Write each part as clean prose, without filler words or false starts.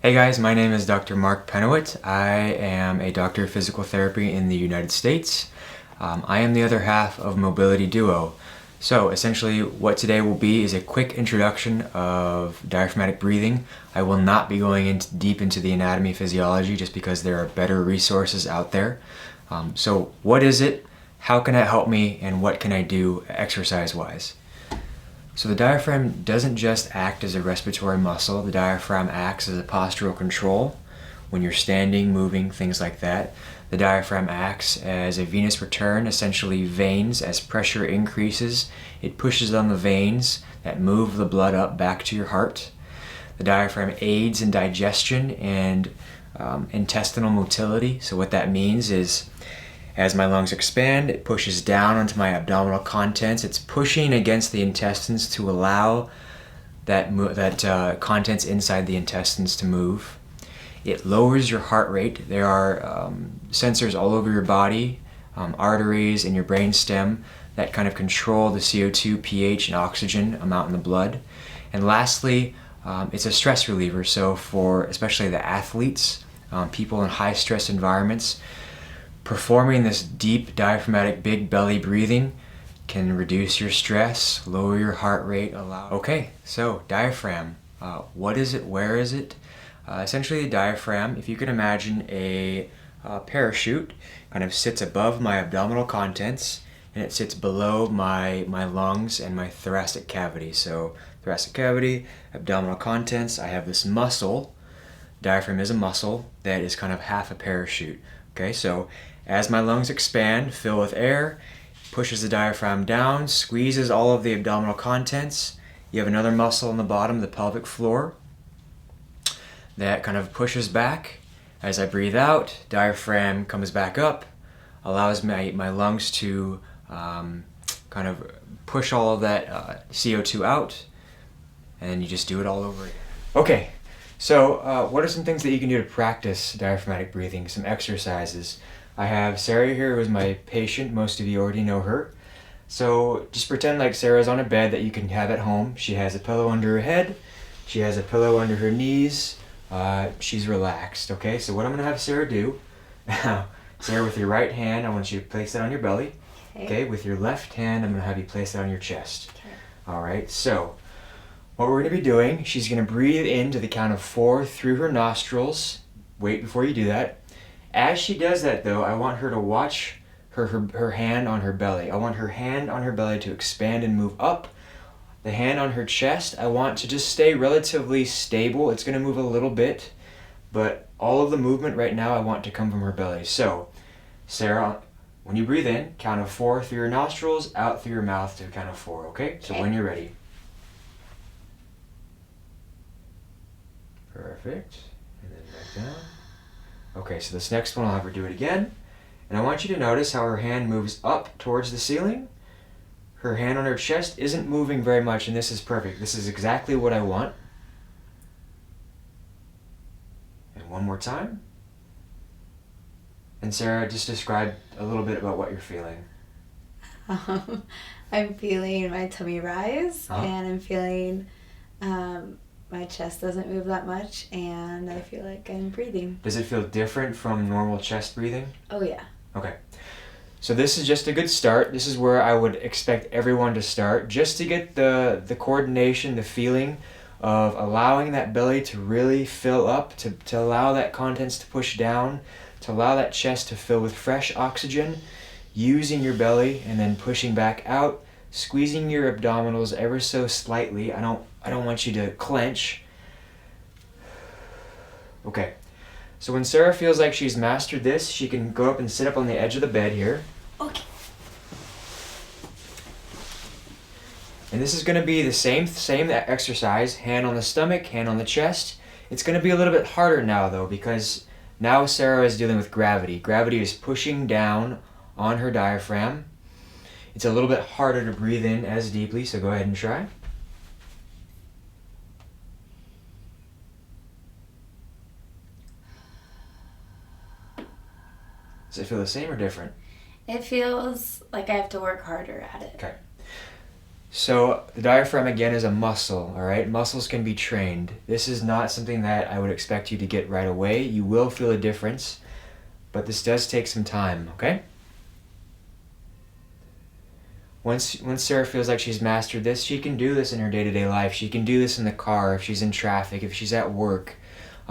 Hey guys, my name is Dr. Mark Penowit. I am a doctor of physical therapy in the United States. I am the other half of Mobility Duo. So essentially what today will be is a quick introduction of diaphragmatic breathing. I will not be going deep into the anatomy physiology just because there are better resources out there. So what is it? How can it help me? And what can I do exercise-wise? So the diaphragm doesn't just act as a respiratory muscle. The diaphragm acts as a postural control when you're standing, moving, things like that. The diaphragm acts as a venous return, essentially veins. As pressure increases, it pushes on the veins that move the blood up back to your heart. The diaphragm aids in digestion and intestinal motility. So what that means is as my lungs expand, it pushes down onto my abdominal contents. It's pushing against the intestines to allow that contents inside the intestines to move. It lowers your heart rate. There are sensors all over your body, arteries in your brain stem that kind of control the CO2, pH, and oxygen amount in the blood. And lastly, it's a stress reliever. So for especially the athletes, people in high stress environments, performing this deep diaphragmatic big belly breathing can reduce your stress, lower your heart rate, Okay, so diaphragm. What is it? Where is it? Essentially the diaphragm, if you can imagine a parachute, kind of sits above my abdominal contents and it sits below my lungs and my thoracic cavity. So thoracic cavity, abdominal contents, I have this muscle. Diaphragm is a muscle that is kind of half a parachute. Okay, so as my lungs expand, fill with air, pushes the diaphragm down, squeezes all of the abdominal contents. You have another muscle on the bottom, the pelvic floor, that kind of pushes back. As I breathe out, diaphragm comes back up, allows my lungs to kind of push all of that CO2 out, and you just do it all over again. Okay, so what are some things that you can do to practice diaphragmatic breathing, some exercises? I have Sarah here, who is my patient. Most of you already know her. So just pretend like Sarah's on a bed that you can have at home. She has a pillow under her head. She has a pillow under her knees. She's relaxed, okay? So what I'm going to have Sarah do, Sarah, with your right hand, I want you to place it on your belly. Okay, with your left hand, I'm going to have you place it on your chest. Okay. All right, so what we're going to be doing, she's going to breathe into the count of 4 through her nostrils. Wait before you do that. As she does that, though, I want her to watch her hand on her belly. I want her hand on her belly to expand and move up. The hand on her chest, I want to just stay relatively stable. It's going to move a little bit, but all of the movement right now I want to come from her belly. So, Sarah, when you breathe in, count of 4 through your nostrils, out through your mouth to count of 4, okay? So when you're ready. Perfect. And then back down. Okay, so this next one I'll have her do it again. And I want you to notice how her hand moves up towards the ceiling. Her hand on her chest isn't moving very much, and this is perfect. This is exactly what I want. And one more time. And Sarah, just describe a little bit about what you're feeling. I'm feeling my tummy rise, and I'm feeling my chest doesn't move that much, and I feel like I'm breathing. Does it feel different from normal chest breathing? Oh yeah. Okay. So this is just a good start. This is where I would expect everyone to start, just to get the coordination, the feeling of allowing that belly to really fill up, to allow that contents to push down, to allow that chest to fill with fresh oxygen, using your belly and then pushing back out, squeezing your abdominals ever so slightly. I don't want you to clench. Okay. So when Sarah feels like she's mastered this, she can go up and sit up on the edge of the bed here. Okay. And this is going to be the same exercise, hand on the stomach, hand on the chest. It's going to be a little bit harder now though, because now Sarah is dealing with gravity. Gravity is pushing down on her diaphragm. It's a little bit harder to breathe in as deeply, so go ahead and try. Does it feel the same or different? It feels like I have to work harder at it. Okay. So the diaphragm again is a muscle, all right? Muscles can be trained. This is not something that I would expect you to get right away. You will feel a difference, but this does take some time, okay? Once Sarah feels like she's mastered this, she can do this in her day-to-day life. She can do this in the car, if she's in traffic, if she's at work,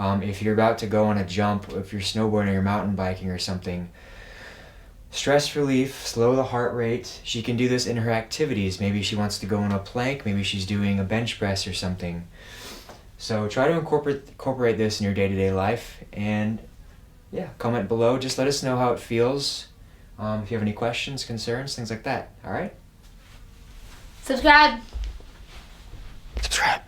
if you're about to go on a jump, if you're snowboarding or mountain biking or something. Stress relief, slow the heart rate. She can do this in her activities. Maybe she wants to go on a plank, maybe she's doing a bench press or something. So try to incorporate this in your day-to-day life, and yeah, comment below. Just let us know how it feels. If you have any questions, concerns, things like that. All right? Subscribe. Subscribe.